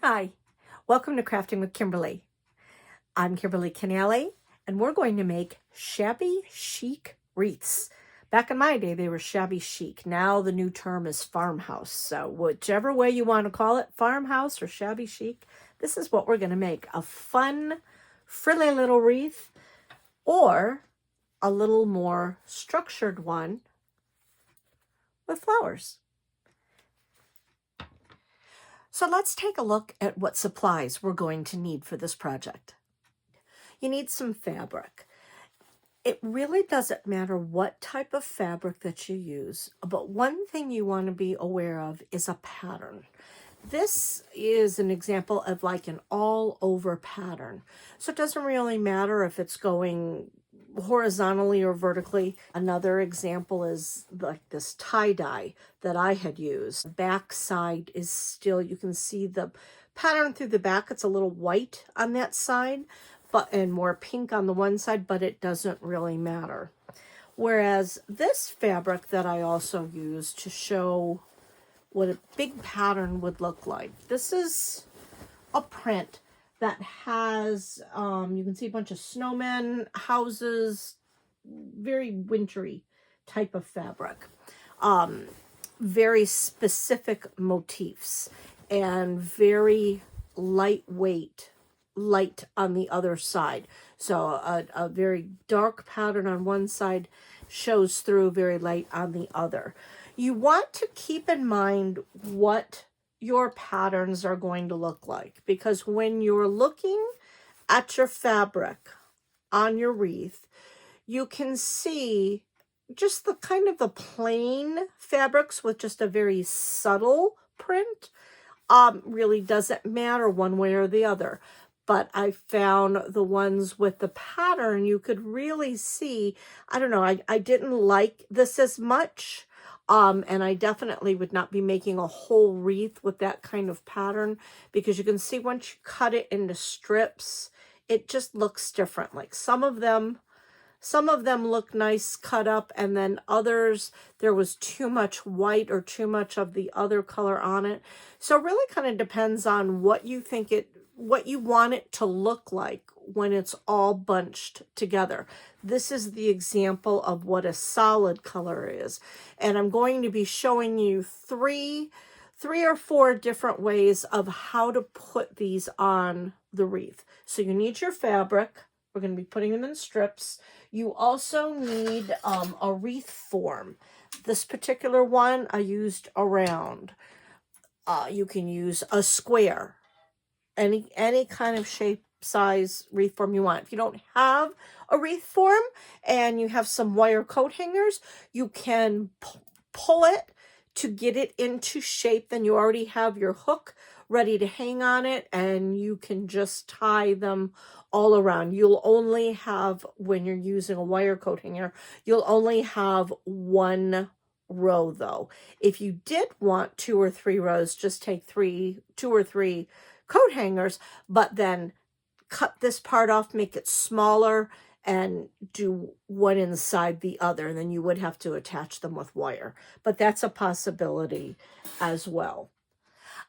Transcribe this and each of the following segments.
Hi, welcome to Crafting with Kimberly. I'm Kimberly Canale, and we're going to make shabby chic wreaths. Back in my day, they were shabby chic. Now the new term is farmhouse. So whichever way you want to call it, farmhouse or shabby chic, this is what we're going to make. A fun, frilly little wreath, or a little more structured one with flowers. So let's take a look at what supplies we're going to need for this project. You need some fabric. It really doesn't matter what type of fabric that you use, but one thing you want to be aware of is a pattern. This is an example of like an all-over pattern. So it doesn't really matter if it's going horizontally or vertically. Another example is like this tie-dye that I had used. The back side is still, you can see the pattern through the back. It's a little white on that side, and more pink on the one side, but it doesn't really matter. Whereas this fabric that I also used to show what a big pattern would look like. This is a print that has, you can see a bunch of snowmen, houses, very wintry type of fabric. Very specific motifs and very lightweight, light on the other side. So a very dark pattern on one side shows through very light on the other. You want to keep in mind what your patterns are going to look like, because when you're looking at your fabric on your wreath, you can see just the kind of the plain fabrics with just a very subtle print. Really doesn't matter one way or the other. But I found the ones with the pattern, you could really see, I don't know, I didn't like this as much. And I definitely would not be making a whole wreath with that kind of pattern, because you can see once you cut it into strips, it just looks different. Like some of them look nice cut up, and then others, there was too much white or too much of the other color on it. So it really kind of depends on what you think what you want it to look like when it's all bunched together. This is the example of what a solid color is. And I'm going to be showing you three or four different ways of how to put these on the wreath. So you need your fabric. We're going to be putting them in strips. You also need a wreath form. This particular one I used a round. You can use a square. Any kind of shape, size wreath form you want. If you don't have a wreath form and you have some wire coat hangers, you can pull it to get it into shape. Then you already have your hook ready to hang on it, and you can just tie them all around. You'll only have, when you're using a wire coat hanger, you'll only have one row though. If you did want 2 or 3 rows, just take 2 or 3 coat hangers, but then cut this part off, make it smaller, and do one inside the other. And then you would have to attach them with wire, but that's a possibility as well.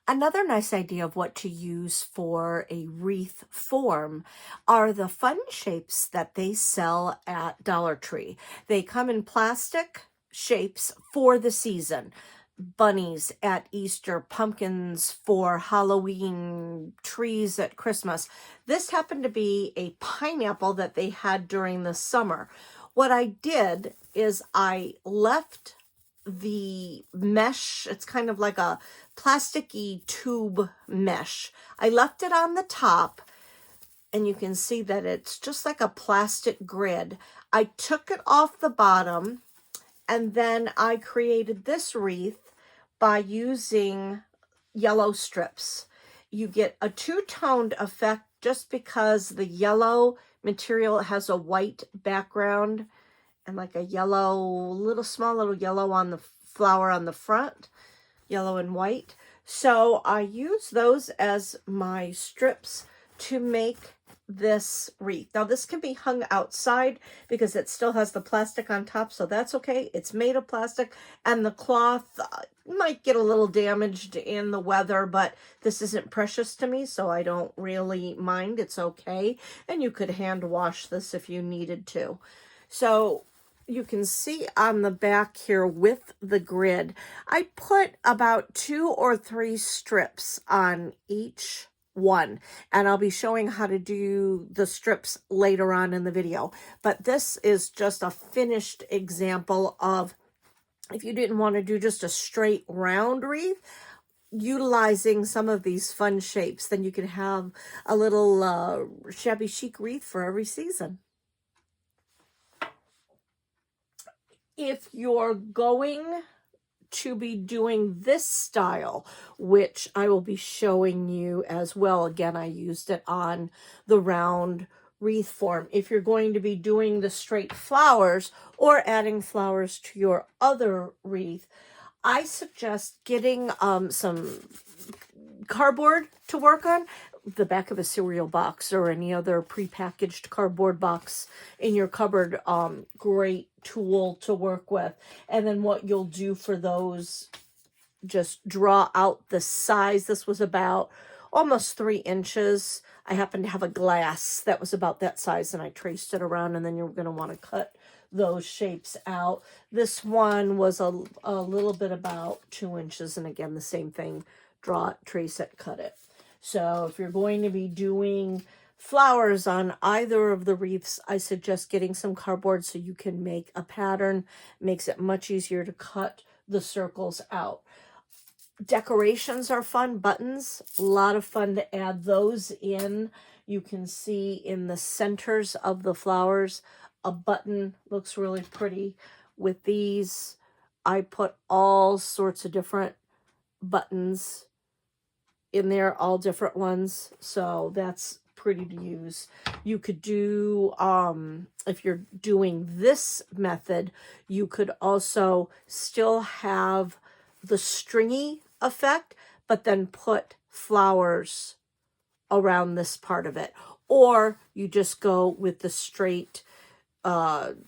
Another nice idea of what to use for a wreath form are the fun shapes that they sell at Dollar Tree. They come in plastic shapes for the season. Bunnies at Easter, pumpkins for Halloween, trees at Christmas. This happened to be a pineapple that they had during the summer. What I did is I left the mesh, it's kind of like a plasticky tube mesh. I left it on the top, and you can see that it's just like a plastic grid. I took it off the bottom, and then I created this wreath by using yellow strips. You get a two-toned effect just because the yellow material has a white background and like a yellow, small little yellow on the flower on the front, yellow and white. So I use those as my strips to make this wreath. Now this can be hung outside because it still has the plastic on top, so that's okay. It's made of plastic, and the cloth might get a little damaged in the weather, but this isn't precious to me, so I don't really mind. It's okay. And you could hand wash this if you needed to. So you can see on the back here with the grid, I put about 2 or 3 strips on each one, and I'll be showing how to do the strips later on in the video. But this is just a finished example of, if you didn't want to do just a straight round wreath, utilizing some of these fun shapes, then you can have a little shabby chic wreath for every season. If you're going to be doing this style, which I will be showing you as well, again, I used it on the round wreath form. If you're going to be doing the straight flowers or adding flowers to your other wreath, I suggest getting some cardboard to work on, the back of a cereal box or any other prepackaged cardboard box in your cupboard. Great tool to work with. And then what you'll do for those, just draw out the size. This was about almost 3 inches. I happen to have a glass that was about that size, and I traced it around, and then you're going to want to cut those shapes out. This one was a little bit about 2 inches, and again, the same thing. Draw it, trace it, cut it. So if you're going to be doing flowers on either of the wreaths, I suggest getting some cardboard so you can make a pattern. Makes it much easier to cut the circles out. Decorations are fun. Buttons, a lot of fun to add those in. You can see in the centers of the flowers, a button looks really pretty. With these, I put all sorts of different buttons in there, all different ones, so that's pretty to use. You could do, if you're doing this method, you could also still have the stringy effect, but then put flowers around this part of it. Or you just go with the straight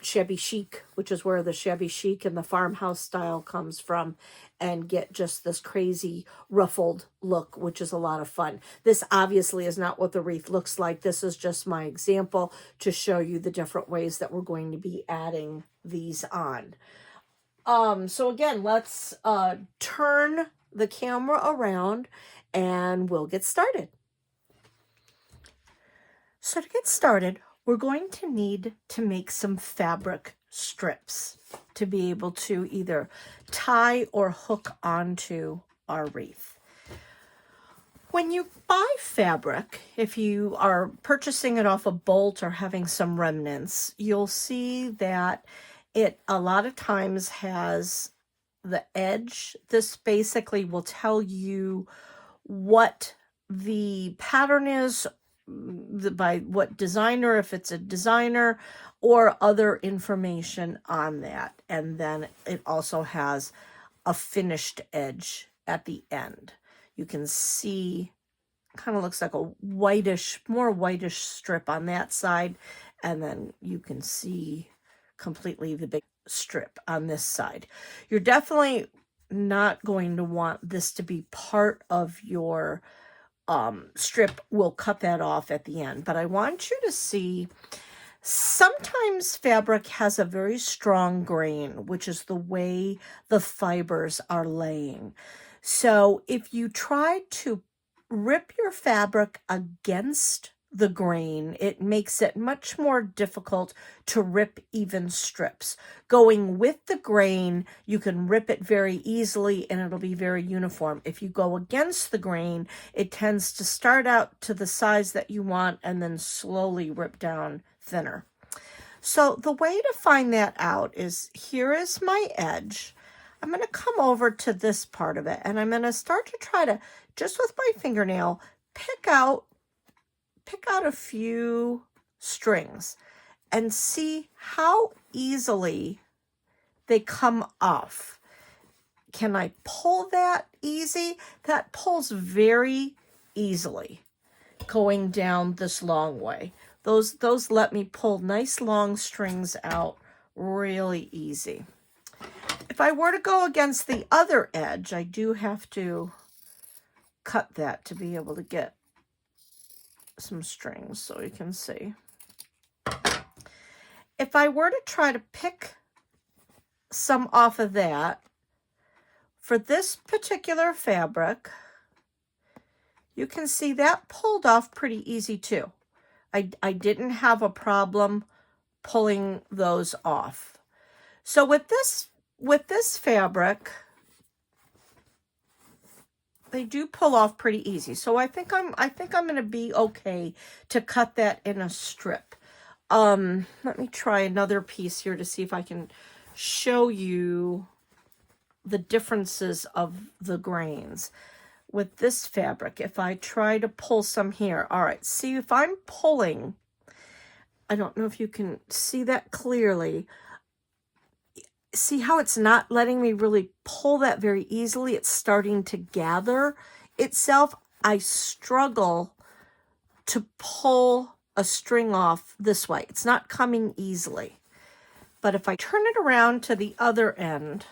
shabby chic, which is where the shabby chic and the farmhouse style comes from, and get just this crazy ruffled look, which is a lot of fun. This obviously is not what the wreath looks like. This is just my example to show you the different ways that we're going to be adding these on. So again, let's turn the camera around and we'll get started. So to get started, we're going to need to make some fabric strips to be able to either tie or hook onto our wreath. When you buy fabric, if you are purchasing it off a bolt or having some remnants, you'll see that it a lot of times has the edge. This basically will tell you what the pattern is, by what designer, if it's a designer, or other information on that. And then it also has a finished edge at the end. You can see, kind of looks like a whitish, more whitish strip on that side, and then you can see completely the big strip on this side. You're definitely not going to want this to be part of your strip. We'll cut that off at the end, but I want you to see sometimes fabric has a very strong grain, which is the way the fibers are laying. So if you try to rip your fabric against the grain, it makes it much more difficult to rip even strips. Going with the grain, you can rip it very easily and it'll be very uniform. If you go against the grain, it tends to start out to the size that you want and then slowly rip down thinner. So the way to find that out is, here is my edge. I'm going to come over to this part of it, and I'm going to start to try to, just with my fingernail, pick out a few strings and see how easily they come off. Can I pull that easy? That pulls very easily. going down this long way. Those let me pull nice long strings out really easy. If I were to go against the other edge, I do have to cut that to be able to get some strings so you can see. If I were to try to pick some off of that, for this particular fabric, you can see that pulled off pretty easy too. I didn't have a problem pulling those off. So with this fabric, they do pull off pretty easy. So I think I'm going to be okay to cut that in a strip. Let me try another piece here to see if I can show you the differences of the grains. With this fabric, if I try to pull some here, all right, see if I'm pulling, I don't know if you can see that clearly. See how it's not letting me really pull that very easily? It's starting to gather itself. I struggle to pull a string off this way. It's not coming easily. But if I turn it around to the other end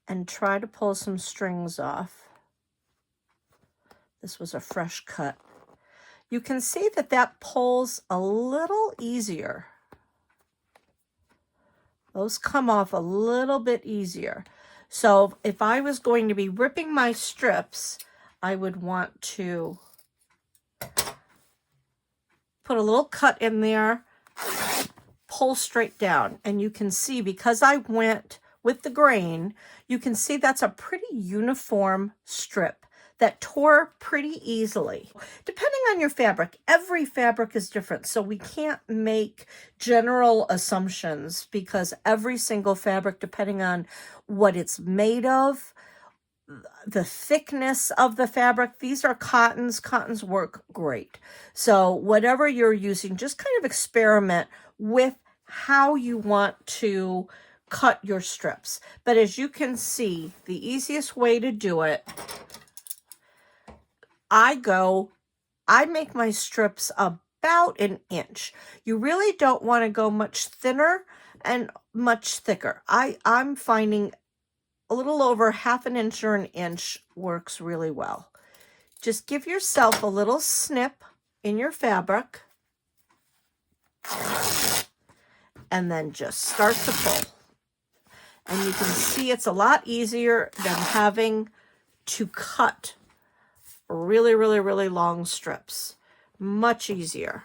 and try to pull some strings off, this was a fresh cut, you can see that that pulls a little easier. Those come off a little bit easier. So if I was going to be ripping my strips, I would want to put a little cut in there, pull straight down. And you can see, because I went with the grain, you can see that's a pretty uniform strip that tore pretty easily. Depending on your fabric, every fabric is different, so we can't make general assumptions because every single fabric, depending on what it's made of, the thickness of the fabric, these are cottons. Cottons work great. So whatever you're using, just kind of experiment with how you want to cut your strips. But as you can see, the easiest way to do it, I make my strips about an inch. You really don't want to go much thinner and much thicker. I'm finding a little over half an inch or an inch works really well. Just give yourself a little snip in your fabric and then just start to pull. And you can see it's a lot easier than having to cut really, really, really long strips. Much easier.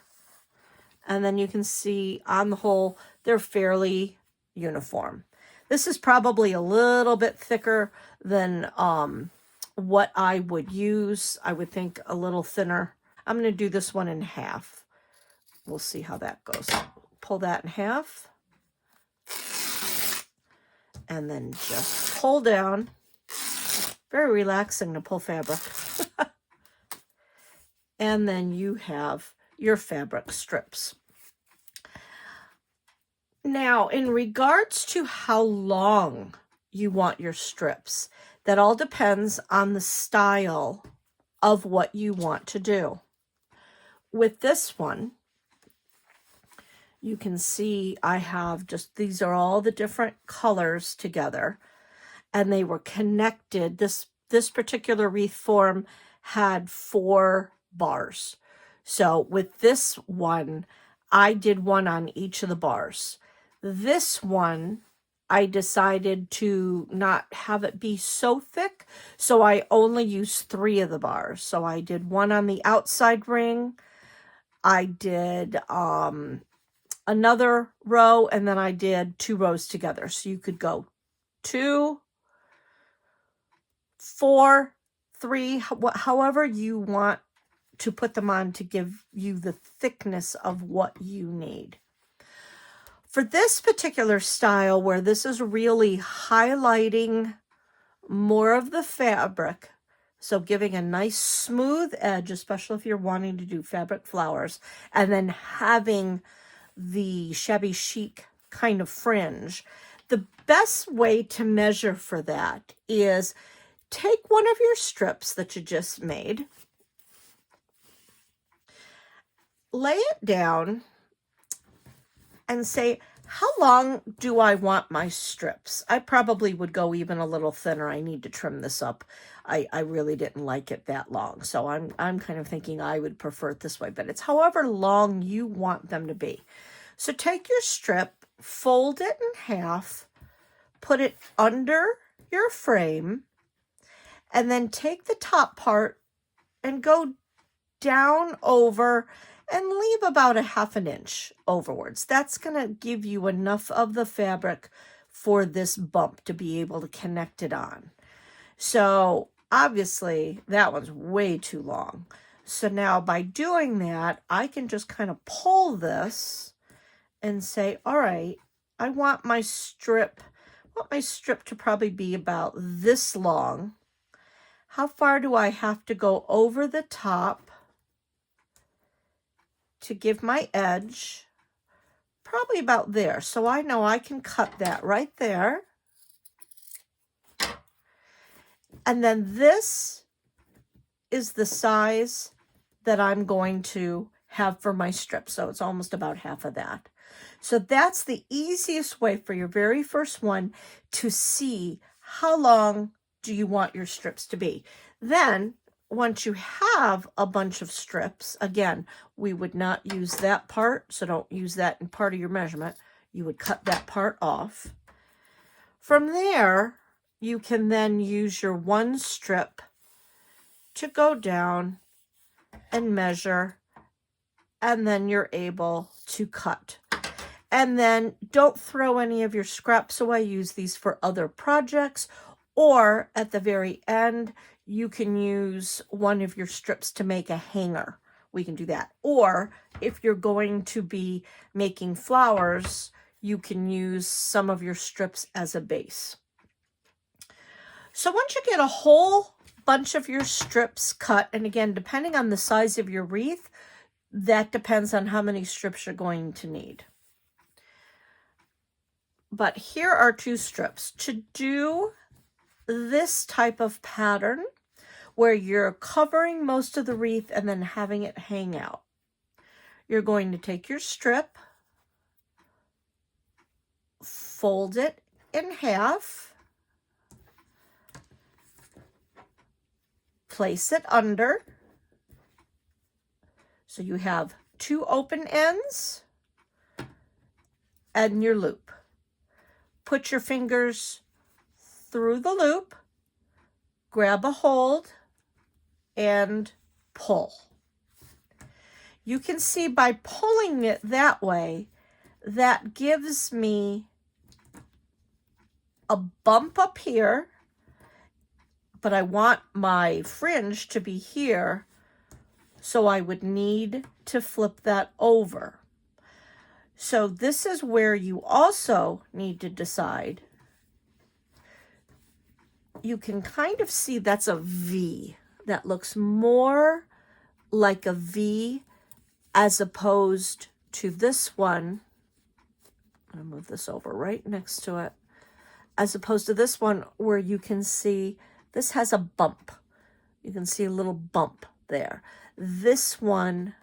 And then you can see on the whole, they're fairly uniform. This is probably a little bit thicker than what I would use. I would think a little thinner. I'm going to do this one in half. We'll see how that goes. Pull that in half. And then just pull down. Very relaxing to pull fabric. And then you have your fabric strips. Now, in regards to how long you want your strips, that all depends on the style of what you want to do. With this one, you can see I have just, these are all the different colors together, and they were connected. This particular wreath form had 4 bars. So with this one, I did one on each of the bars. This one, I decided to not have it be so thick, so I only used 3 of the bars. So I did one on the outside ring, I did another row, and then I did 2 rows together. So you could go 2, 4, 3, however you want to put them on to give you the thickness of what you need. For this particular style, where this is really highlighting more of the fabric, so giving a nice smooth edge, especially if you're wanting to do fabric flowers, and then having the shabby chic kind of fringe, the best way to measure for that is take one of your strips that you just made, lay it down, and say, how long do I want my strips? I probably would go even a little thinner. I need to trim this up. I really didn't like it that long. So I'm kind of thinking I would prefer it this way, but it's however long you want them to be. So take your strip, fold it in half, put it under your frame, and then take the top part and go down over and leave about a 1/2 inch overwards. That's going to give you enough of the fabric for this bump to be able to connect it on. So obviously that one's way too long. So now by doing that, I can just kind of pull this and say, all right, I want my strip to probably be about this long. How far do I have to go over the top to give my edge? Probably about there. So I know I can cut that right there. And then this is the size that I'm going to have for my strip. So it's almost about half of that. So that's the easiest way for your very first one to see how long do you want your strips to be. Then once you have a bunch of strips, again, we would not use that part, so don't use that in part of your measurement. You would cut that part off. From there, you can then use your one strip to go down and measure, and then you're able to cut. And then don't throw any of your scraps away. Use these for other projects, or at the very end, you can use one of your strips to make a hanger. We can do that. Or if you're going to be making flowers, you can use some of your strips as a base. So once you get a whole bunch of your strips cut, and again, depending on the size of your wreath, that depends on how many strips you're going to need. But here are 2 strips. To do this type of pattern, where you're covering most of the wreath and then having it hang out, you're going to take your strip, fold it in half, place it under, so you have 2 open ends and your loop. Put your fingers through the loop, grab a hold, and pull. You can see by pulling it that way, that gives me a bump up here, but I want my fringe to be here, so I would need to flip that over. So this is where you also need to decide. You can kind of see that's a V. That looks more like a V as opposed to this one. I'm going to move this over right next to it. As opposed to this one where you can see this has a bump. You can see a little bump there. This one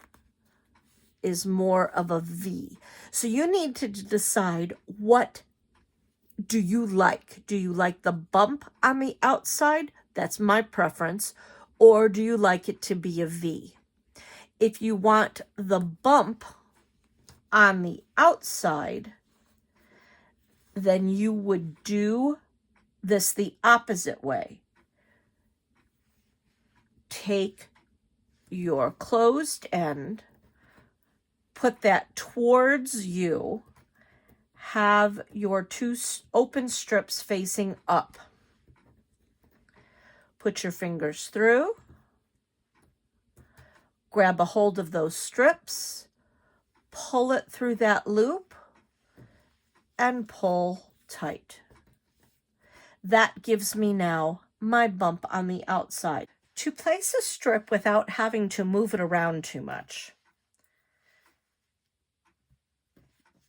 is more of a V. So you need to decide, what do you like? Do you like the bump on the outside? That's my preference. Or do you like it to be a V? If you want the bump on the outside, then you would do this the opposite way. Take your closed end, put that towards you, have your 2 open strips facing up. Put your fingers through, grab a hold of those strips, pull it through that loop, and pull tight. That gives me now my bump on the outside. To place a strip without having to move it around too much,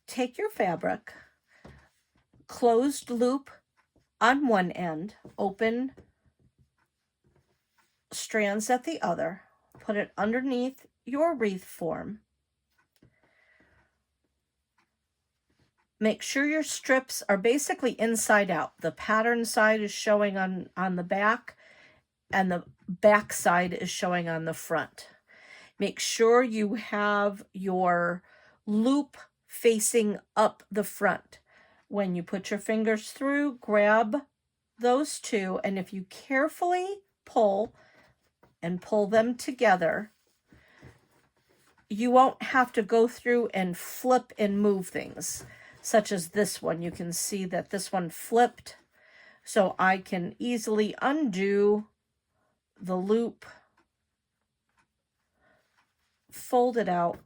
take your fabric, closed loop on one end, open strands at the other, put it underneath your wreath form. Make sure your strips are basically inside out. The pattern side is showing on the back, and the back side is showing on the front. Make sure you have your loop facing up the front. When you put your fingers through, grab those two, and if you carefully pull and pull them together, you won't have to go through and flip and move things, such as this one. You can see that this one flipped, so I can easily undo the loop, fold it out,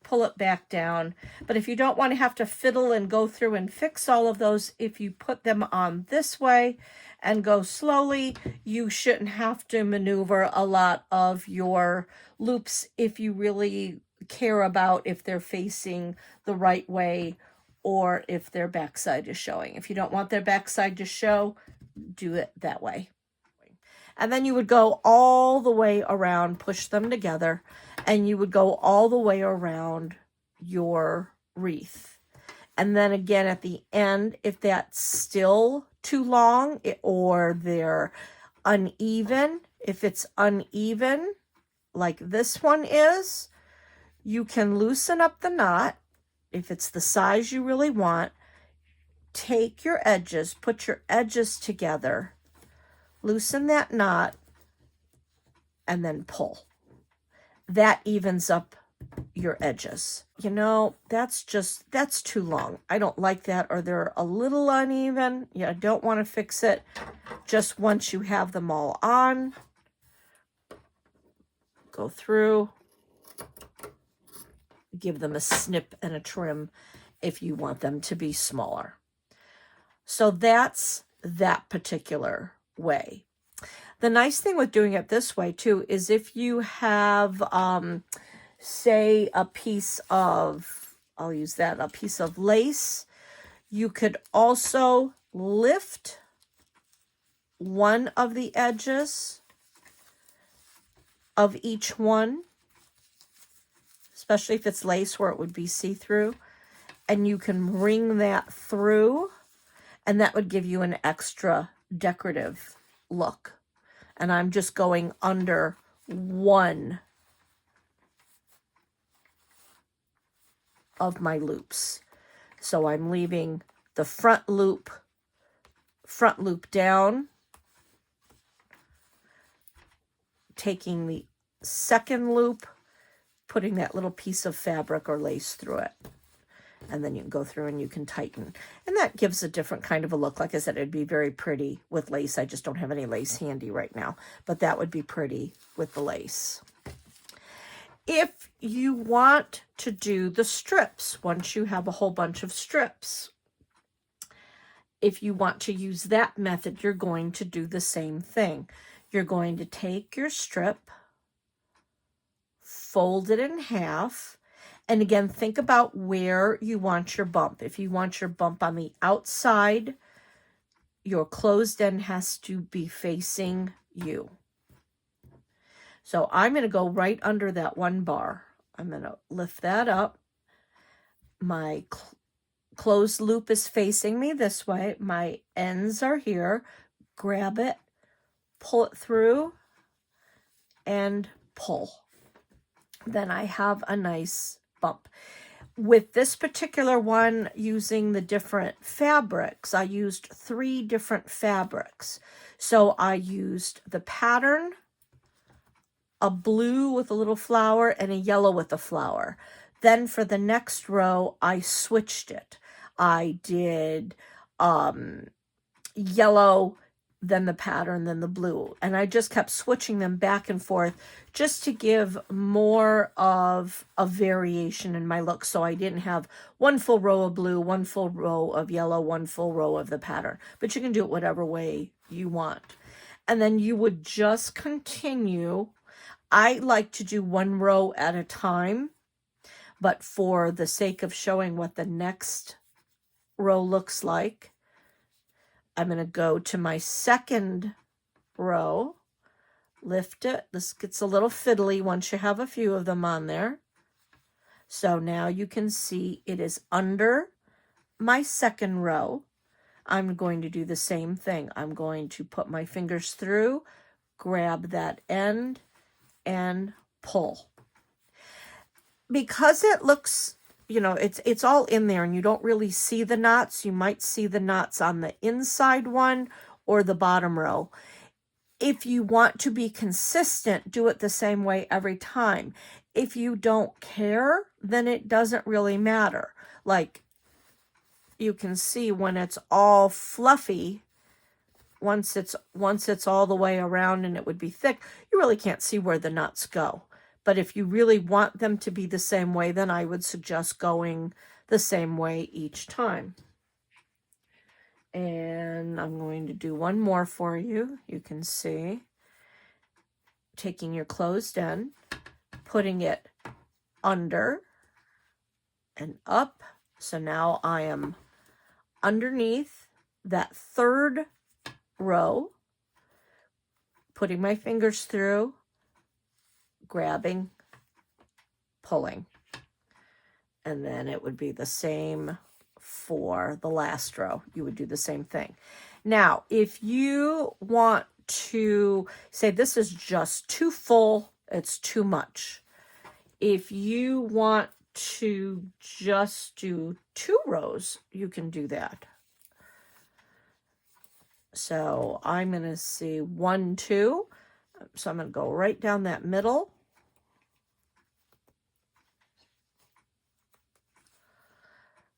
pull it back down. But if you don't want to have to fiddle and go through and fix all of those, if you put them on this way and go slowly, you shouldn't have to maneuver a lot of your loops if you really care about if they're facing the right way or if their backside is showing. If you don't want their backside to show, do it that way. And then you would go all the way around, push them together, and you would go all the way around your wreath. And then again at the end, if that's still too long or they're uneven, if it's uneven like this one is, you can loosen up the knot. If it's the size you really want, take your edges, put your edges together, loosen that knot, and then pull. That evens up your edges. You know, that's too long. I don't like that, or they're a little uneven. I don't want to fix it. Just once you have them all on, go through, give them a snip and a trim if you want them to be smaller. So that's that particular way. The nice thing with doing it this way too is if you have, say, a piece of, I'll use that, a piece of lace, you could also lift one of the edges of each one, especially if it's lace where it would be see-through, and you can ring that through, and that would give you an extra decorative look. And I'm just going under one of my loops. So I'm leaving the front loop down, taking the second loop, putting that little piece of fabric or lace through it. And then you can go through and you can tighten. And that gives a different kind of a look. Like I said, it'd be very pretty with lace. I just don't have any lace handy right now. But that would be pretty with the lace. If you want to do the strips, once you have a whole bunch of strips, if you want to use that method, you're going to do the same thing. You're going to take your strip, fold it in half, and again, think about where you want your bump. If you want your bump on the outside, your closed end has to be facing you. So I'm going to go right under that one bar. I'm going to lift that up. My closed loop is facing me this way. My ends are here. Grab it, pull it through, and pull. Then I have a nice bump. With this particular one, using the different fabrics, I used 3 different fabrics. So I used the pattern, a blue with a little flower, and a yellow with a flower. Then for the next row, I switched it. I did yellow, then the pattern, then the blue. And I just kept switching them back and forth just to give more of a variation in my look. So I didn't have one full row of blue, one full row of yellow, one full row of the pattern. But you can do it whatever way you want. And then you would just continue. I like to do one row at a time, but for the sake of showing what the next row looks like, I'm going to go to my second row, lift it. This gets a little fiddly once you have a few of them on there. So now you can see it is under my second row. I'm going to do the same thing. I'm going to put my fingers through, grab that end, and pull. Because it looks, you know, it's all in there and you don't really see the knots. You might see the knots on the inside one or the bottom row. If you want to be consistent, do it the same way every time. If you don't care, then it doesn't really matter. Like you can see when it's all fluffy, once it's all the way around and it would be thick, you really can't see where the knots go. But if you really want them to be the same way, then I would suggest going the same way each time. And I'm going to do one more for you. You can see, taking your closed end, putting it under and up. So now I am underneath that third row, putting my fingers through, grabbing, pulling. And then it would be the same for the last row. You would do the same thing. Now, if you want to say this is just too full, it's too much. If you want to just do 2 rows, you can do that. So I'm going to see 1, 2. So I'm going to go right down that middle.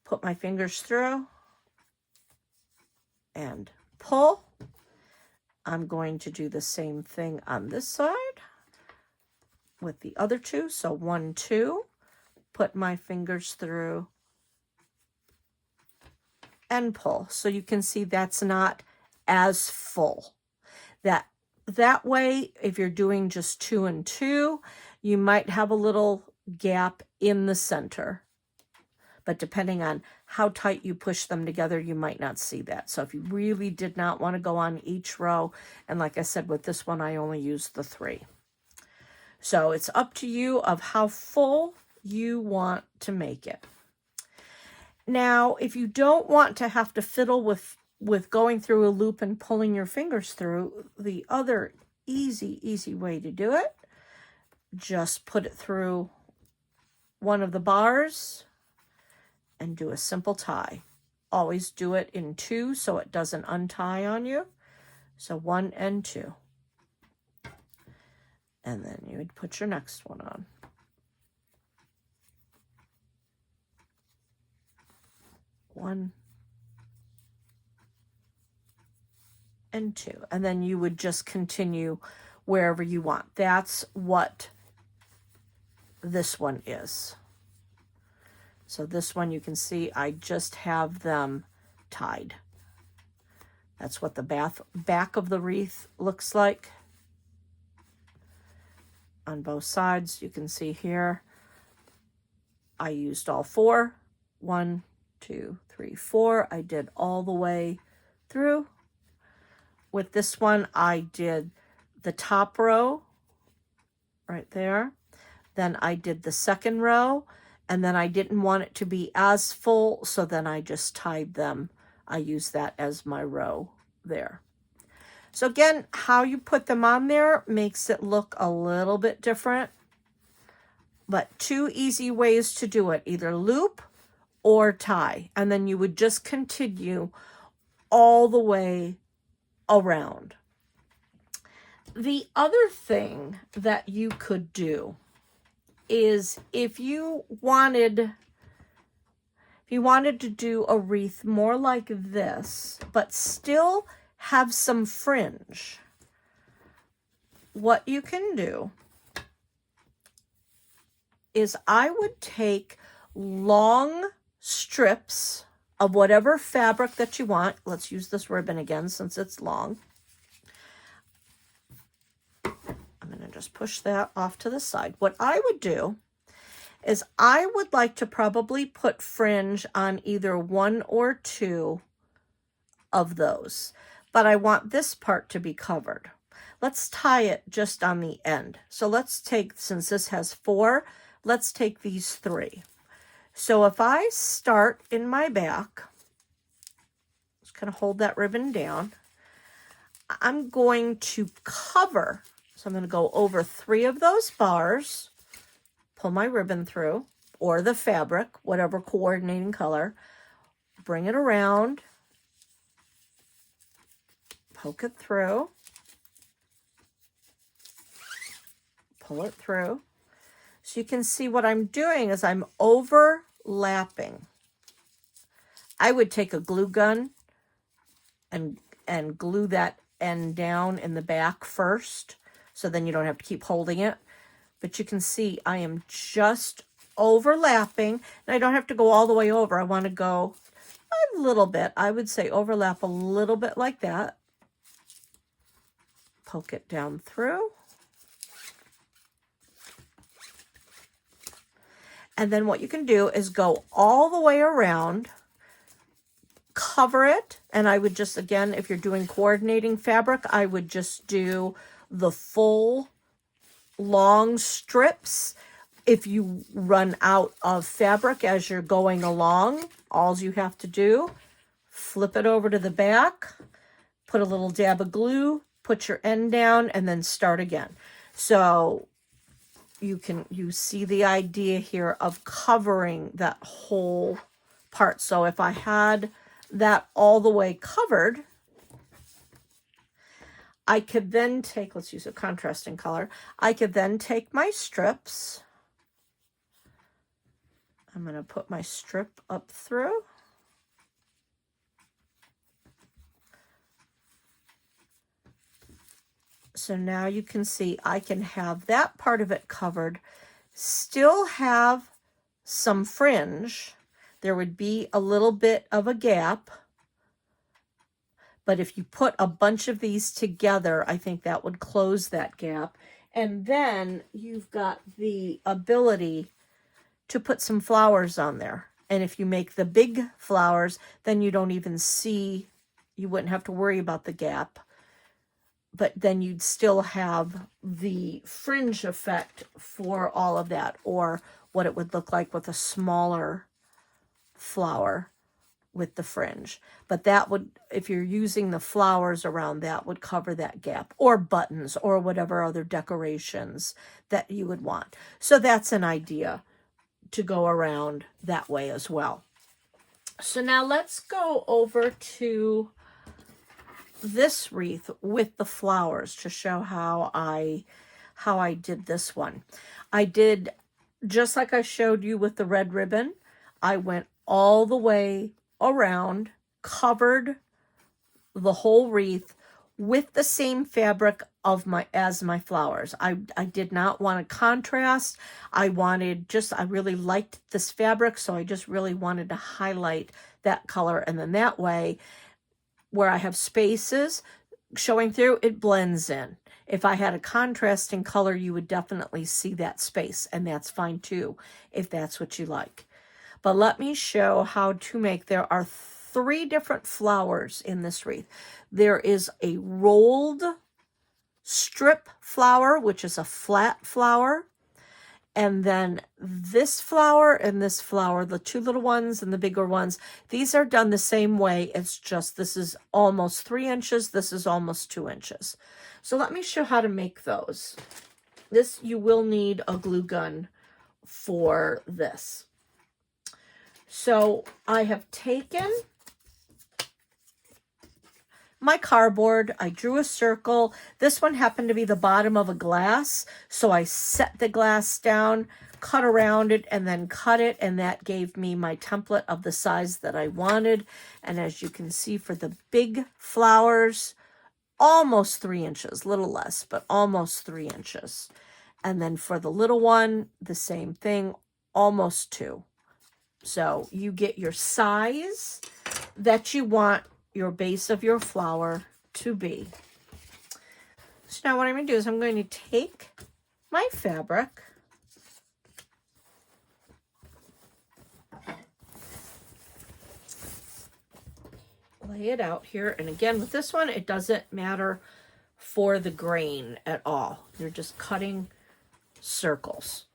Put my fingers through and pull. I'm going to do the same thing on this side with the other 2. So 1, 2, put my fingers through and pull. So you can see that's not as full. That way, if you're doing just 2 and 2, you might have a little gap in the center. But depending on how tight you push them together, you might not see that. So if you really did not want to go on each row, and like I said, with this one, I only used the 3. So it's up to you of how full you want to make it. Now, if you don't want to have to fiddle with going through a loop and pulling your fingers through, the other easy way to do it, just put it through one of the bars and do a simple tie. Always do it in 2 so it doesn't untie on you. So 1 and 2. And then you would put your next one on. 1 and 2. And then you would just continue wherever you want. That's what this one is. So this one, you can see I just have them tied. That's what the back of the wreath looks like. On both sides, you can see here, I used all 4. 1, 2, 3, 4. I did all the way through. With this one, I did the top row right there. Then I did the second row. And then I didn't want it to be as full, so then I just tied them. I used that as my row there. So again, how you put them on there makes it look a little bit different. But 2 easy ways to do it, either loop or tie. And then you would just continue all the way around. The other thing that you could do is if you wanted to do a wreath more like this, but still have some fringe, what you can do is I would take long strips of whatever fabric that you want. Let's use this ribbon again since it's long. I'm going to just push that off to the side. What I would do is I would like to probably put fringe on either 1 or 2 of those, but I want this part to be covered. let's tie it just on the end. So let's take, since this has 4, let's take these 3. So if I start in my back, just kind of hold that ribbon down, I'm going to cover. So I'm going to go over 3 of those bars, pull my ribbon through, or the fabric, whatever coordinating color, bring it around, poke it through, pull it through. So you can see what I'm doing is I'm overlapping. I would take a glue gun and glue that end down in the back first, so then you don't have to keep holding it. But you can see I am just overlapping, and I don't have to go all the way over. I want to go a little bit. I would say overlap a little bit like that. Poke it down through. And then what you can do is go all the way around, cover it, and I would just, again, if you're doing coordinating fabric, I would just do the full long strips. If you run out of fabric as you're going along, all you have to do, flip it over to the back, put a little dab of glue, put your end down, and then start again. So you see the idea here of covering that whole part. So if I had that all the way covered, I could then take, let's use a contrasting color. I could then take my strips. I'm going to put my strip up through. So now you can see I can have that part of it covered, still have some fringe. There would be a little bit of a gap, but if you put a bunch of these together, I think that would close that gap. And then you've got the ability to put some flowers on there. And if you make the big flowers, then you don't even see, you wouldn't have to worry about the gap. But then you'd still have the fringe effect for all of that, or what it would look like with a smaller flower with the fringe. But that would, if you're using the flowers around, that would cover that gap, or buttons, or whatever other decorations that you would want. So that's an idea to go around that way as well. So now let's go over to this wreath with the flowers to show how I did this one. I did just like I showed you with the red ribbon. I went all the way around, covered the whole wreath with the same fabric of as my flowers. I did not want a contrast. I really liked this fabric, so I just really wanted to highlight that color, and then that way, where I have spaces showing through, it blends in. If I had a contrasting color, you would definitely see that space, and that's fine too, if that's what you like. But let me show how to make, there are 3 different flowers in this wreath. There is a rolled strip flower, which is a flat flower. And then this flower and this flower, the 2 little ones and the bigger ones, these are done the same way. It's just this is almost 3 inches. This is almost 2 inches. So let me show how to make those. This, you will need a glue gun for this. So I have taken my cardboard, I drew a circle. This one happened to be the bottom of a glass, so I set the glass down, cut around it, and then cut it, and that gave me my template of the size that I wanted. And as you can see, for the big flowers, almost 3 inches, a little less, but almost 3 inches. And then for the little one, the same thing, almost 2. So you get your size that you want your base of your flower to be. So now what I'm going to do is I'm going to take my fabric, lay it out here, and again with this one it doesn't matter for the grain at all. You're just cutting circles.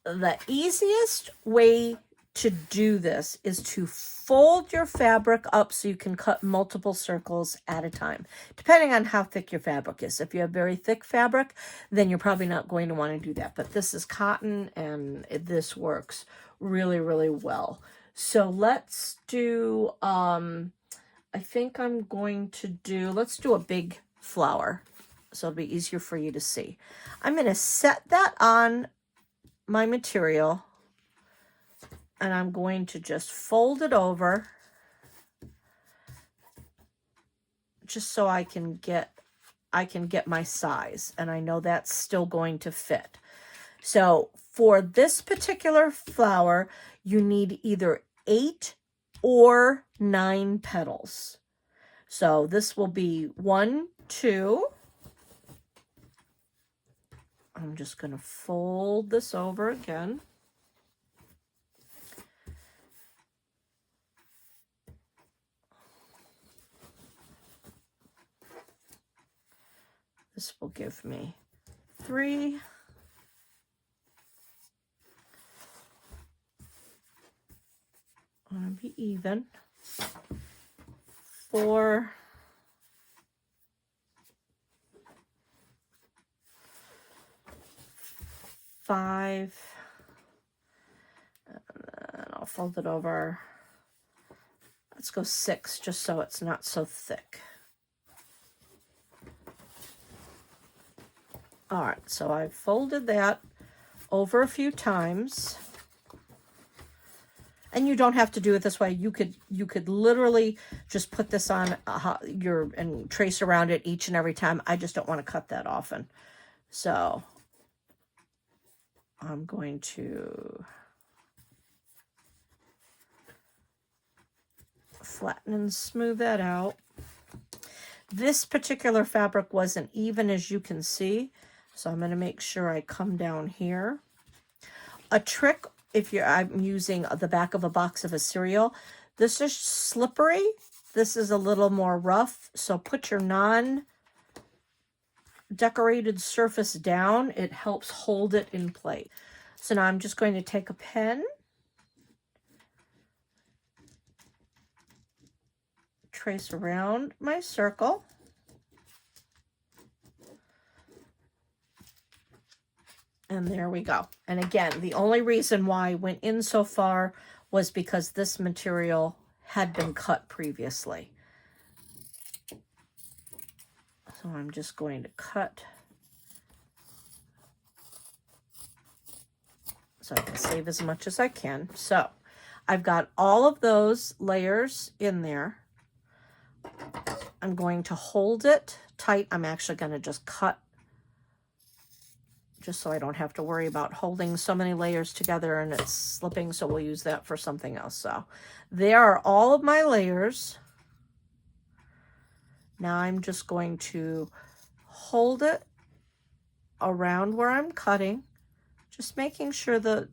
The easiest way to do this is to fold your fabric up so you can cut multiple circles at a time, depending on how thick your fabric is. If you have very thick fabric, then you're probably not going to want to do that. But this is cotton, and this works really, really well. So let's do, I think I'm going to do, let's do a big flower, so it'll be easier for you to see. I'm going to set that on my material, and I'm going to just fold it over just so I can get my size, and I know that's still going to fit. So for this particular flower, you need either 8 or 9 petals. So this will be 1, 2. I'm just going to fold this over again. This will give me 3. I want to be even. 4. 5. And then I'll fold it over. Let's go 6, just so it's not so thick. All right, so I've folded that over a few times. And you don't have to do it this way. You could literally just put this on and trace around it each and every time. I just don't want to cut that often. So I'm going to flatten and smooth that out. This particular fabric wasn't even, as you can see. So I'm going to make sure I come down here. A trick, I'm using the back of a box of a cereal. This is slippery. This is a little more rough. So put your non-decorated surface down. It helps hold it in place. So now I'm just going to take a pen, trace around my circle. And there we go. And again, the only reason why I went in so far was because this material had been cut previously. So I'm just going to cut so I can save as much as I can. So I've got all of those layers in there. I'm going to hold it tight. I'm actually going to just cut just so I don't have to worry about holding so many layers together and it's slipping, so we'll use that for something else. So there are all of my layers. Now I'm just going to hold it around where I'm cutting, just making sure the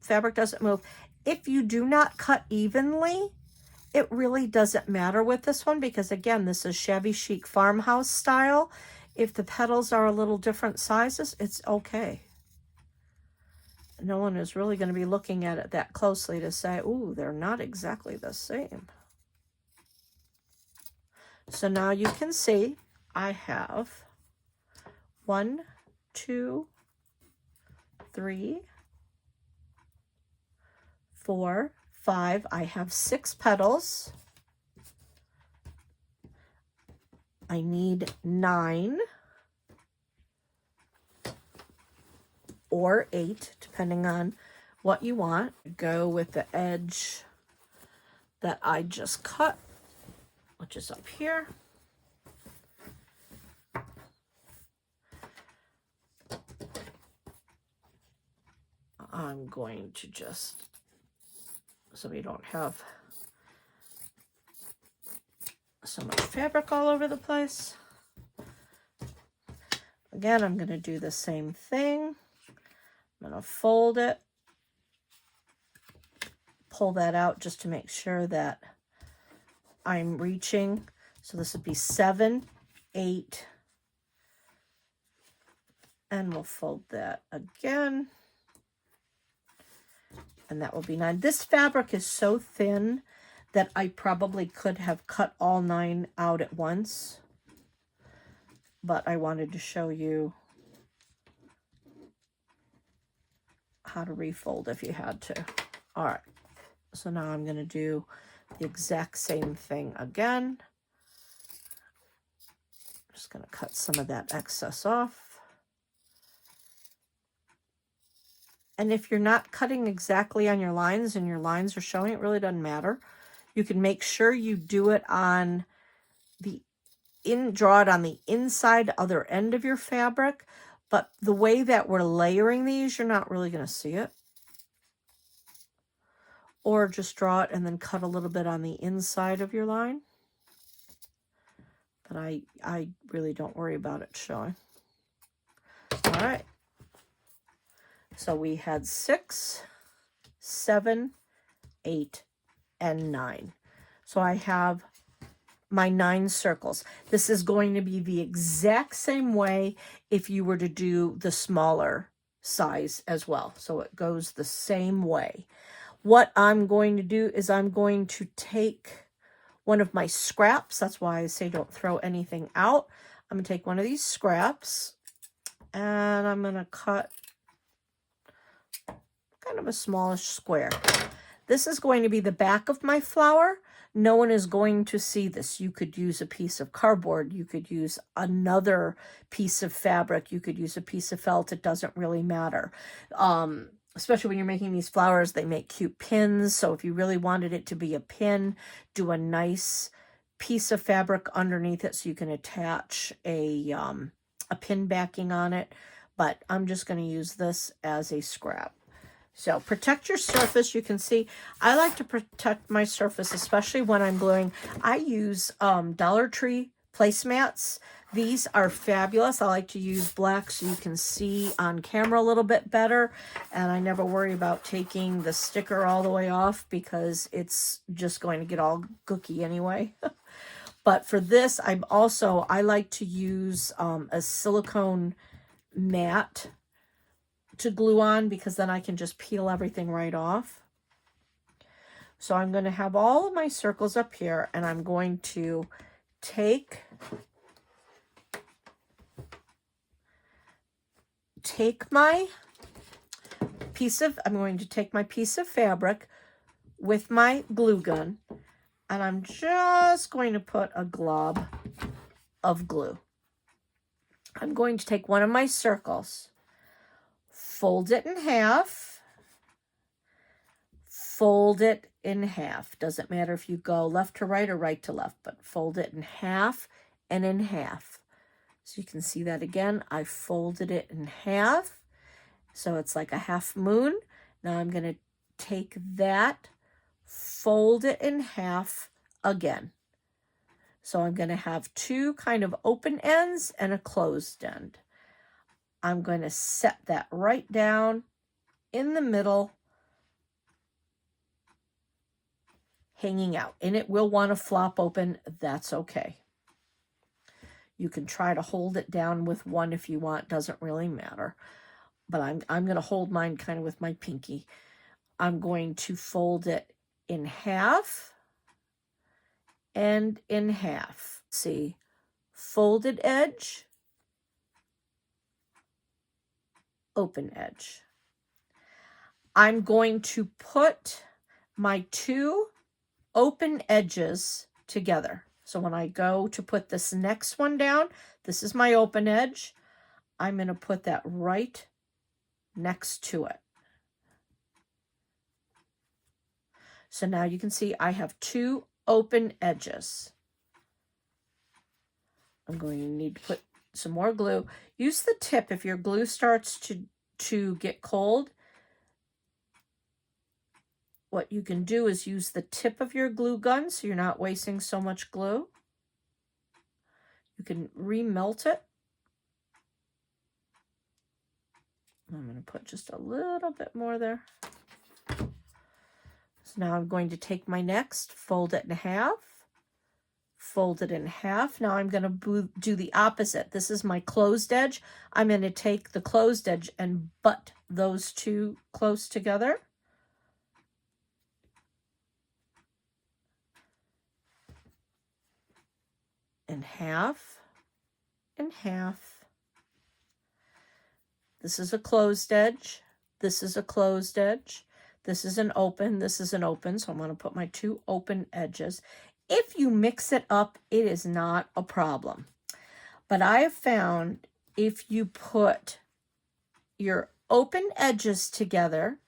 fabric doesn't move. If you do not cut evenly, it really doesn't matter with this one because, again, this is Shabby Chic farmhouse style. If the petals are a little different sizes, it's okay. No one is really going to be looking at it that closely to say, ooh, they're not exactly the same. So now you can see I have 1, 2, 3, 4, 5. I have 6 petals. I need 9 or 8, depending on what you want. Go with the edge that I just cut, which is up here. I'm going to just, so we don't have so much fabric all over the place. Again, I'm going to do the same thing. I'm going to fold it, pull that out just to make sure that I'm reaching. So this would be 7, 8, and we'll fold that again. And that will be 9. This fabric is so thin that I probably could have cut all 9 out at once. But I wanted to show you how to refold if you had to. All right. So now I'm going to do the exact same thing again. I'm just going to cut some of that excess off. And if you're not cutting exactly on your lines and your lines are showing, it really doesn't matter. You can make sure you do it on the draw it on the inside other end of your fabric. But the way that we're layering these, you're not really going to see it. Or just draw it and then cut a little bit on the inside of your line. But I really don't worry about it showing. All right. So we had 6, 7, 8, and 9. So I have my 9 circles. This is going to be the exact same way if you were to do the smaller size as well. So it goes the same way. What I'm going to do is I'm going to take one of my scraps. That's why I say don't throw anything out. I'm going to take one of these scraps and I'm going to cut kind of a smallish square. This is going to be the back of my flower. No one is going to see this. You could use a piece of cardboard. You could use another piece of fabric. You could use a piece of felt. It doesn't really matter. Especially when you're making these flowers, they make cute pins. So if you really wanted it to be a pin, do a nice piece of fabric underneath it so you can attach a pin backing on it. But I'm just going to use this as a scrap. So protect your surface. You can see I like to protect my surface, especially when I'm gluing. I use Dollar Tree placemats. These are fabulous. I like to use black so you can see on camera a little bit better. And I never worry about taking the sticker all the way off because it's just going to get all gooky anyway. But for this, I like to use a silicone mat to glue on because then I can just peel everything right off. So I'm going to have all of my circles up here and I'm going to take my piece of fabric with my glue gun and I'm just going to put a glob of glue. I'm going to take one of my circles, fold it in half, fold it in half. Doesn't matter if you go left to right or right to left, but fold it in half and in half. So you can see that again. I folded it in half. So it's like a half moon. Now I'm going to take that, fold it in half again. So I'm going to have 2 kind of open ends and a closed end. I'm going to set that right down in the middle, hanging out. And it will want to flop open. That's okay. You can try to hold it down with one if you want. Doesn't really matter. But I'm going to hold mine kind of with my pinky. I'm going to fold it in half and in half. See, folded edge, open edge. I'm going to put my 2 open edges together. So when I go to put this next one down, this is my open edge. I'm going to put that right next to it. So now you can see I have 2 open edges. I'm going to need to put some more glue. Use the tip if your glue starts to get cold. What you can do is use the tip of your glue gun so you're not wasting so much glue. You can remelt it. I'm going to put just a little bit more there. So now I'm going to take my next, fold it in half, fold it in half. Now I'm going to do the opposite. This is my closed edge. I'm going to take the closed edge and butt those two close together. In half, in half. This is a closed edge. This is a closed edge. This is an open. This is an open. So I'm going to put my two open edges. If you mix it up, it is not a problem. But I have found if you put your open edges together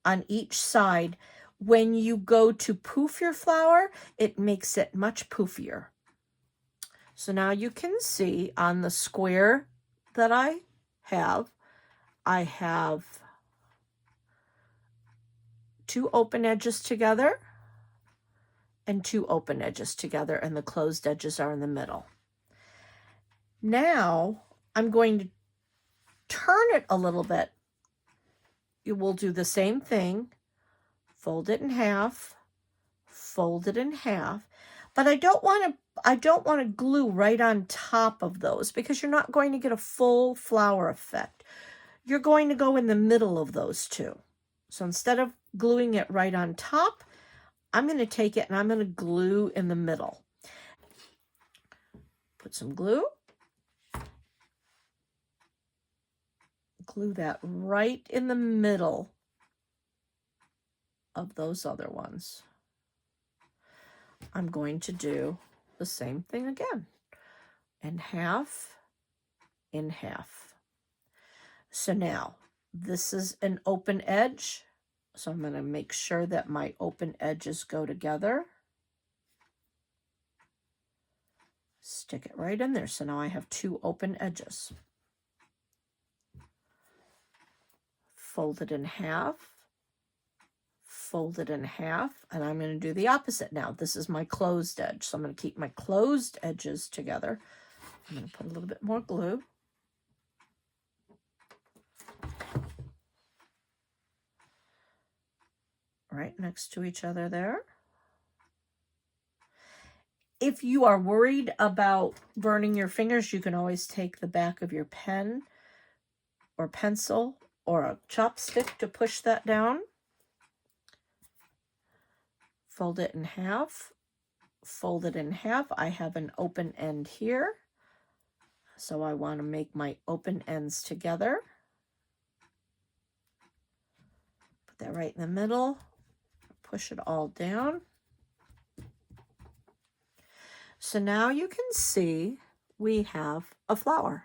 on each side, when you go to poof your flower, it makes it much poofier. So now you can see on the square that I have two open edges together and two open edges together, and the closed edges are in the middle. Now I'm going to turn it a little bit. You will do the same thing. Fold it in half, fold it in half, but I don't want to glue right on top of those because you're not going to get a full flower effect. You're going to go in the middle of those two. So instead of gluing it right on top, I'm going to take it and I'm going to glue in the middle. Put some glue. Glue that right in the middle of those other ones. I'm going to do the same thing again. In half, in half. So now, this is an open edge. So I'm going to make sure that my open edges go together. Stick it right in there. So now I have two open edges. Fold it in half. Fold it in half, and I'm going to do the opposite now. This is my closed edge, so I'm going to keep my closed edges together. I'm going to put a little bit more glue. Right next to each other there. If you are worried about burning your fingers, you can always take the back of your pen or pencil or a chopstick to push that down. Fold it in half, fold it in half. I have an open end here, so I want to make my open ends together. Put that right in the middle, push it all down. So now you can see we have a flower.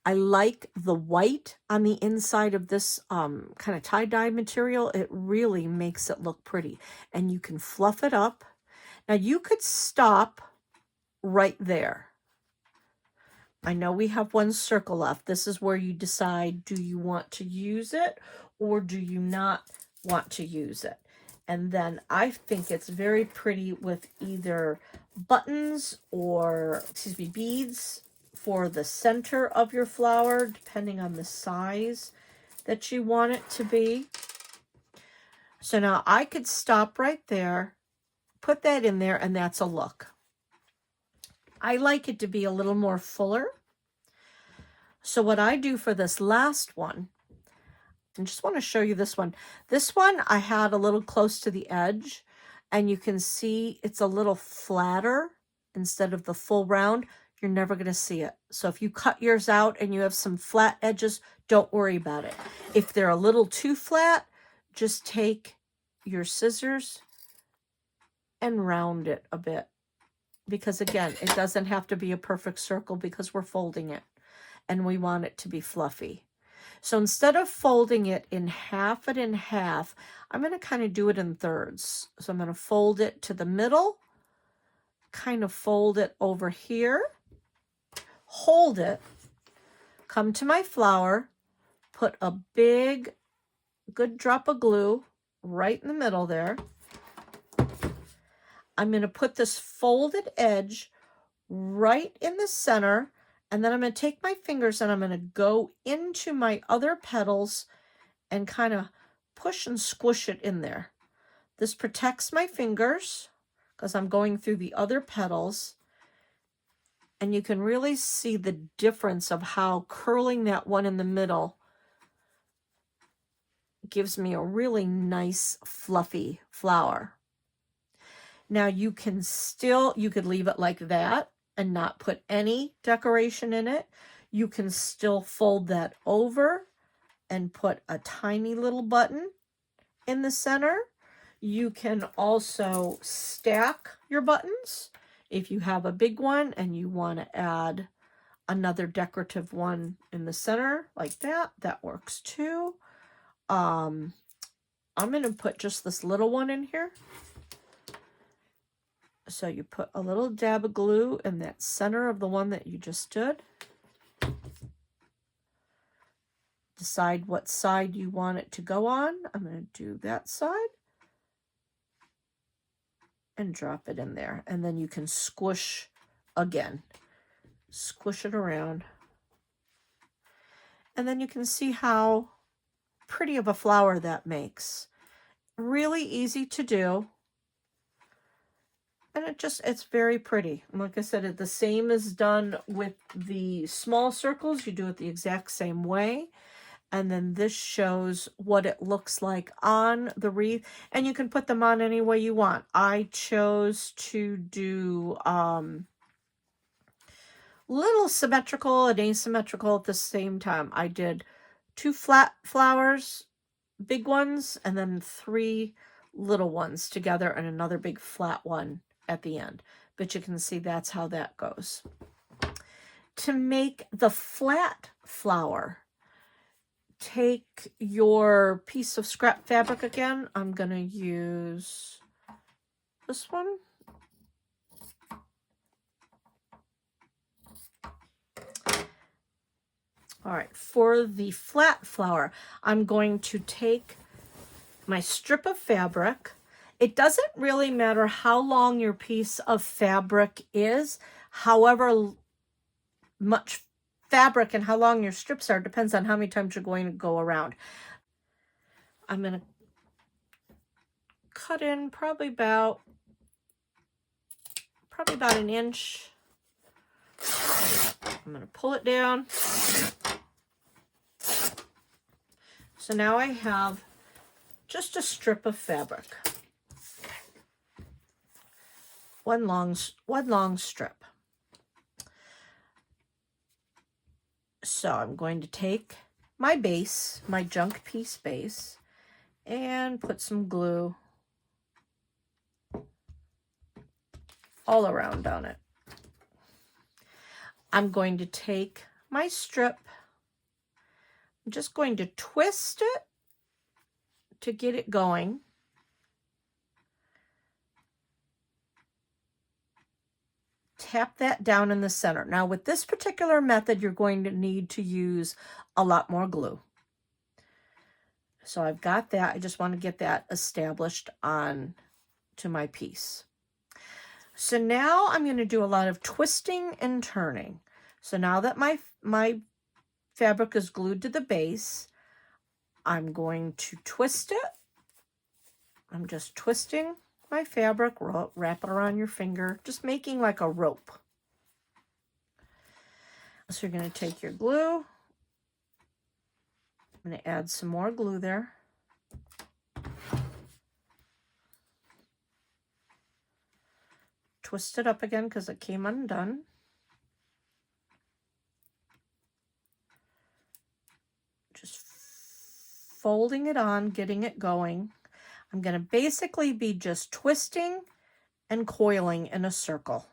I like the white on the inside of this kind of tie-dye material. It really makes it look pretty. And you can fluff it up. Now you could stop right there. I know we have one circle left. This is where you decide, do you want to use it or do you not want to use it? And then I think it's very pretty with either buttons or, beads for the center of your flower, depending on the size that you want it to be. So now I could stop right there, put that in there, and that's a look. I like it to be a little more fuller. So what I do for this last one, I just want to show you this one. This one I had a little close to the edge, and you can see it's a little flatter instead of the full round. You're never going to see it. So if you cut yours out and you have some flat edges, don't worry about it. If they're a little too flat, just take your scissors and round it a bit. Because again, it doesn't have to be a perfect circle because we're folding it and we want it to be fluffy. So instead of folding it in half, I'm going to kind of do it in thirds. So I'm going to fold it to the middle, kind of fold it over here, hold it, come to my flower, put a big, good drop of glue right in the middle there. I'm going to put this folded edge right in the center, and then I'm going to take my fingers and I'm going to go into my other petals and kind of push and squish it in there. This protects my fingers. because I'm going through the other petals, and you can really see the difference of how curling that one in the middle gives me a really nice fluffy flower. Now you could leave it like that and not put any decoration in it. You can still fold that over and put a tiny little button in the center. You can also stack your buttons. If you have a big one and you want to add another decorative one in the center like that, that works too. I'm going to put just this little one in here. So you put a little dab of glue in that center of the one that you just did. Decide what side you want it to go on. I'm going to do that side. And drop it in there. And then you can squish again. Squish it around. And then you can see how pretty of a flower that makes. Really easy to do. And it's very pretty. And like I said, the same is done with the small circles. You do it the exact same way. And then this shows what it looks like on the wreath. And you can put them on any way you want. I chose to do little symmetrical and asymmetrical at the same time. I did 2 flat flowers, big ones, and then 3 little ones together and another big flat one at the end. But you can see that's how that goes. To make the flat flower, take your piece of scrap fabric again. I'm going to use this one. All right, for the flat flower, I'm going to take my strip of fabric. It doesn't really matter how long your piece of fabric is, however much fabric and how long your strips are depends on how many times you're going to go around. I'm going to cut in probably about an inch. I'm going to pull it down. So now I have just a strip of fabric. One long strip. So I'm going to take my base, my junk piece base, and put some glue all around on it. I'm going to take my strip. I'm just going to twist it to get it going. Tap that down in the center. Now with this particular method, you're going to need to use a lot more glue. So I've got that. I just want to get that established on to my piece. So now I'm going to do a lot of twisting and turning. So now that my fabric is glued to the base, I'm going to twist it. I'm just twisting my fabric, wrap it around your finger, just making like a rope. So you're going to take your glue. I'm going to add some more glue there. Twist it up again because it came undone. Just folding it on, getting it going. I'm going to basically be just twisting and coiling in a circle.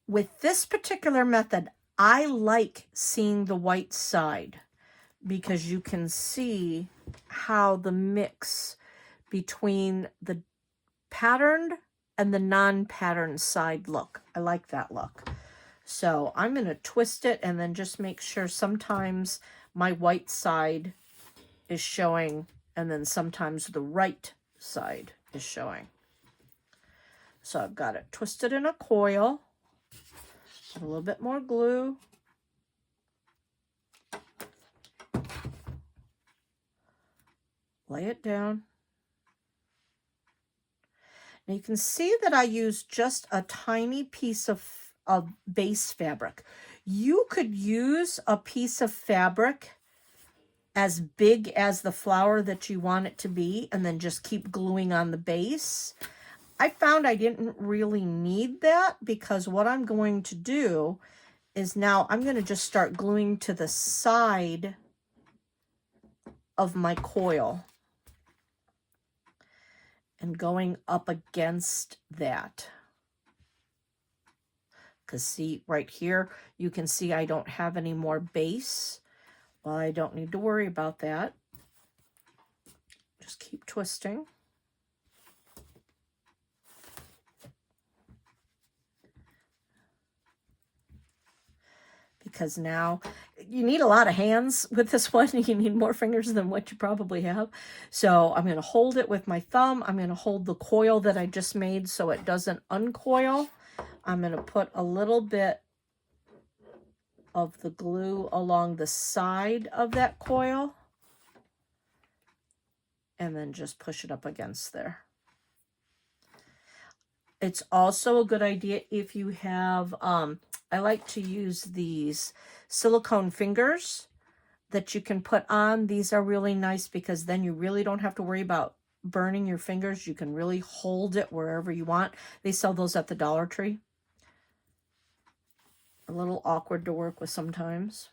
With this particular method, I like seeing the white side because you can see how the mix between the patterned and the non-patterned side look. I like that look. So I'm going to twist it and then just make sure sometimes my white side is showing and then sometimes the right side is showing. So I've got it twisted in a coil. Add a little bit more glue. Lay it down. Now you can see that I used just a tiny piece of base fabric. You could use a piece of fabric as big as the flower that you want it to be and then just keep gluing on the base. I found I didn't really need that because what I'm going to do is now I'm going to just start gluing to the side of my coil and going up against that. Because see, right here, you can see I don't have any more base. Well, I don't need to worry about that. Just keep twisting. Because now you need a lot of hands with this one. You need more fingers than what you probably have. So I'm going to hold it with my thumb. I'm going to hold the coil that I just made so it doesn't uncoil. I'm going to put a little bit of the glue along the side of that coil and then just push it up against there. It's also a good idea if you have, I like to use these silicone fingers that you can put on. These are really nice because then you really don't have to worry about burning your fingers. You can really hold it wherever you want. They sell those at the Dollar Tree. A little awkward to work with sometimes.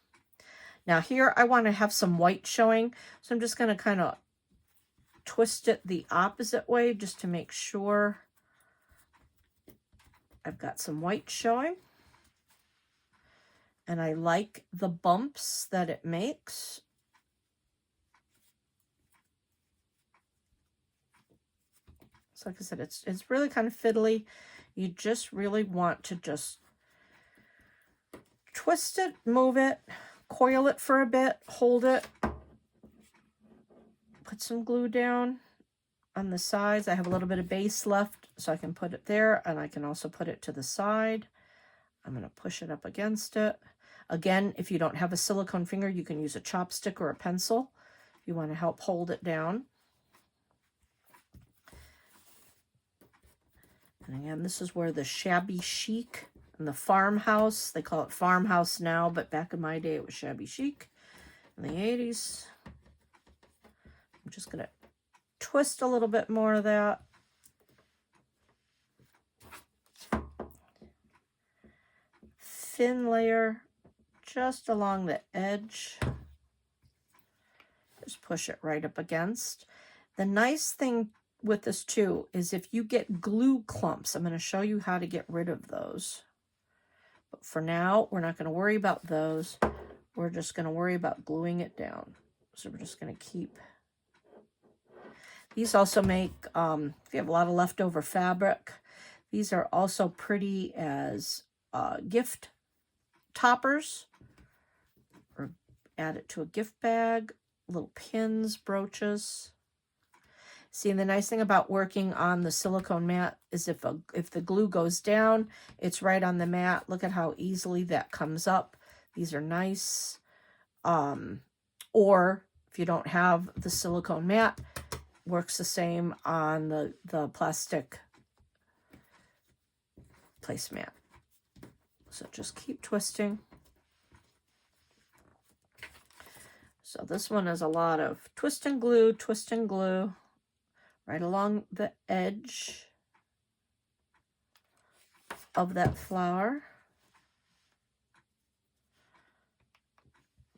Now here I want to have some white showing, so I'm just going to kind of twist it the opposite way just to make sure I've got some white showing. And I like the bumps that it makes. So like I said, it's really kind of fiddly. You just really want to just twist it, move it, coil it for a bit, hold it, put some glue down on the sides. I have a little bit of base left, so I can put it there, and I can also put it to the side. I'm going to push it up against it. Again, if you don't have a silicone finger, you can use a chopstick or a pencil if you want to help hold it down. And again, this is where the Shabby Chic and the Farmhouse, they call it Farmhouse now, but back in my day it was Shabby Chic in the 80s. I'm just going to twist a little bit more of that. Thin layer just along the edge. Just push it right up against. The nice thing with this too is if you get glue clumps, I'm going to show you how to get rid of those. But for now, we're not going to worry about those. We're just going to worry about gluing it down. So we're just going to keep. These also make, if you have a lot of leftover fabric, these are also pretty as gift toppers, or add it to a gift bag, little pins, brooches. See, and the nice thing about working on the silicone mat is if the glue goes down, it's right on the mat. Look at how easily that comes up. These are nice. Or if you don't have the silicone mat, works the same on the plastic placemat. So just keep twisting. So this one is a lot of twist and glue right along the edge of that flower.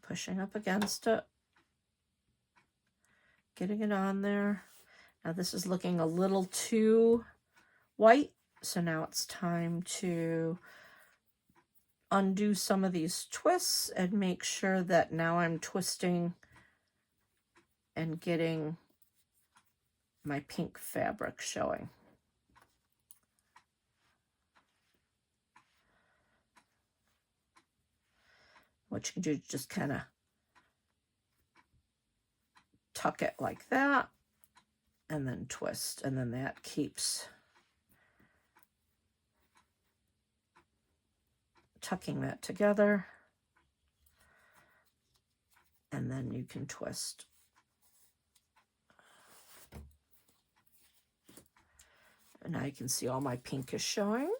Pushing up against it. Getting it on there. Now this is looking a little too white, so now it's time to undo some of these twists and make sure that now I'm twisting and getting my pink fabric showing. What you can do is just kind of tuck it like that and then twist, and then that keeps tucking that together, and then you can twist. And now you can see all my pink is showing.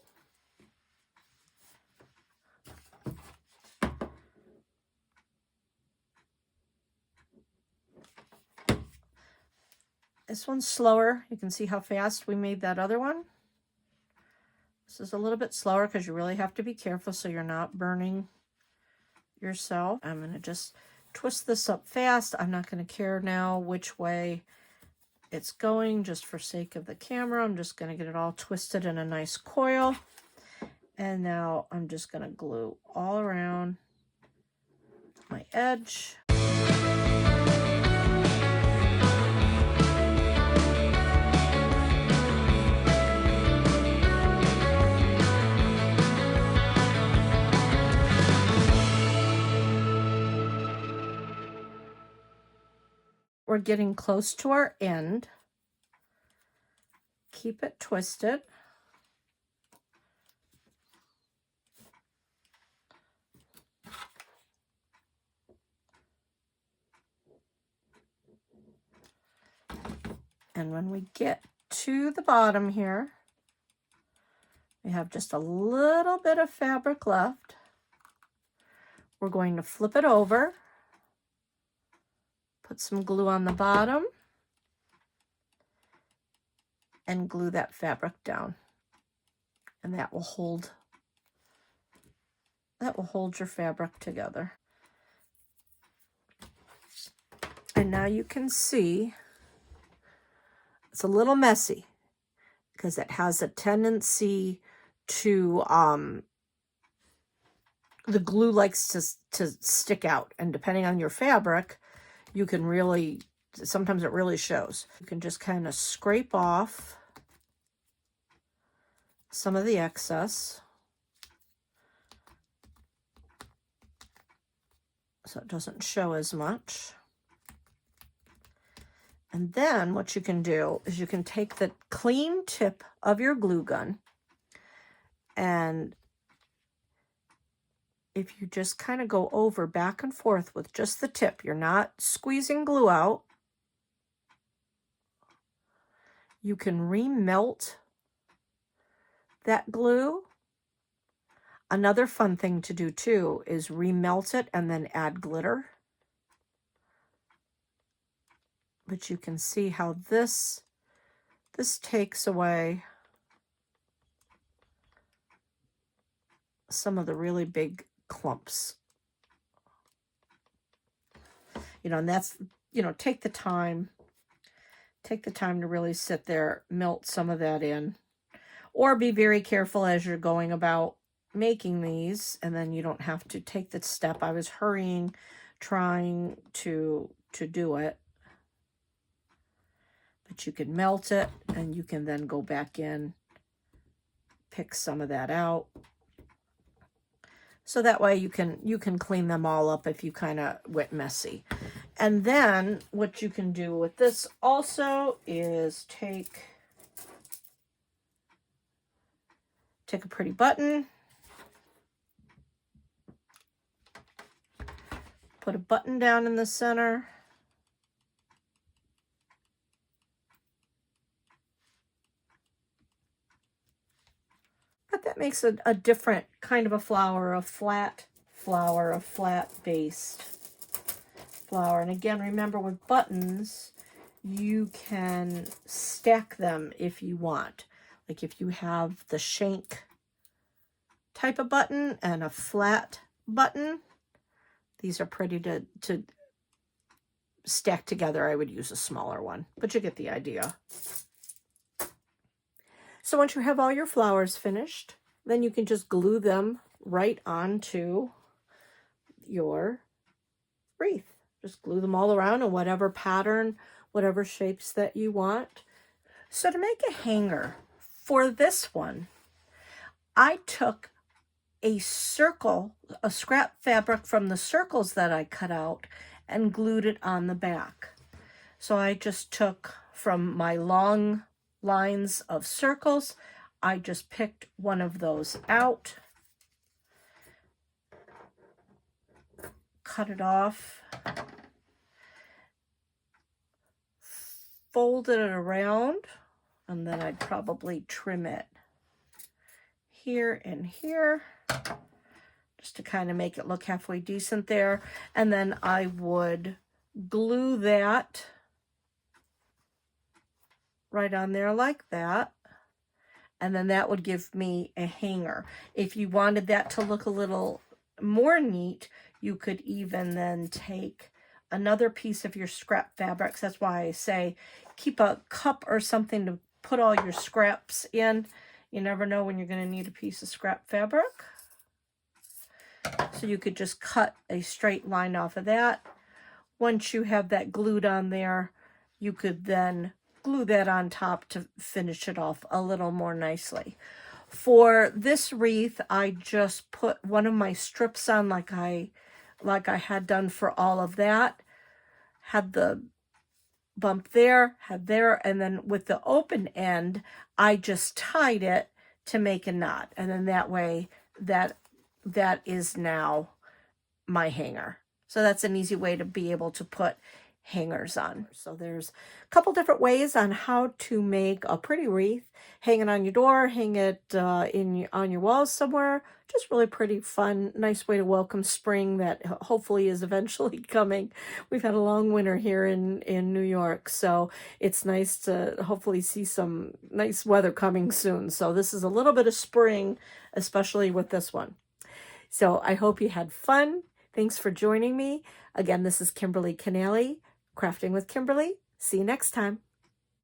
This one's slower. You can see how fast we made that other one. This is a little bit slower because you really have to be careful so you're not burning yourself. I'm going to just twist this up fast. I'm not going to care now which way it's going, just for sake of the camera. I'm just going to get it all twisted in a nice coil. And now I'm just going to glue all around my edge. We're getting close to our end. Keep it twisted. And when we get to the bottom here, we have just a little bit of fabric left. We're going to flip it over, put some glue on the bottom, and glue that fabric down. And that will hold your fabric together. And now you can see it's a little messy because it has a tendency to, the glue likes to stick out. And depending on your fabric, you can really, sometimes it really shows. You can just kind of scrape off some of the excess so it doesn't show as much. And then what you can do is you can take the clean tip of your glue gun, and if you just kind of go over back and forth with just the tip, you're not squeezing glue out, you can remelt that glue. Another fun thing to do too is remelt it and then add glitter. But you can see how this takes away some of the really big clumps. You know, and that's, you know, take the time to really sit there, melt some of that in. Or be very careful as you're going about making these, and then you don't have to take the step. I was hurrying, trying to do it. But you can melt it, and you can then go back in, pick some of that out. So that way you can clean them all up if you kind of went messy. And then what you can do with this also is take a pretty button, put a button down in the center, but that makes a different kind of a flower, a flat based flower. And again, remember with buttons, you can stack them if you want. Like if you have the shank type of button and a flat button, these are pretty to stack together. I would use a smaller one, but you get the idea. So once you have all your flowers finished, then you can just glue them right onto your wreath. Just glue them all around in whatever pattern, whatever shapes that you want. So to make a hanger for this one, I took a circle, a scrap fabric from the circles that I cut out, and glued it on the back. So I just took from my long lines of circles, I just picked one of those out, cut it off, folded it around And then I'd probably trim it here and here, just to kind of make it look halfway decent there. And then I would glue that right on there like that. And then that would give me a hanger. If you wanted that to look a little more neat, you could even then take another piece of your scrap fabrics. That's why I say keep a cup or something to put all your scraps in. You never know when you're going to need a piece of scrap fabric. So you could just cut a straight line off of that. Once you have that glued on there, you could then glue that on top to finish it off a little more nicely. For this wreath, I just put one of my strips on like I had done for all of that. Had the bump there, had there, and then with the open end, I just tied it to make a knot. And then that way, that is now my hanger. So that's an easy way to be able to put hangers on. So there's a couple different ways on how to make a pretty wreath. Hang it on your door, hang it on your walls somewhere. Just really pretty, fun, nice way to welcome spring that hopefully is eventually coming. We've had a long winter here in New York, so it's nice to hopefully see some nice weather coming soon. So this is a little bit of spring, especially with this one. So I hope you had fun. Thanks for joining me. Again, this is Kimberly Canale, Crafting with Kimberly. See you next time.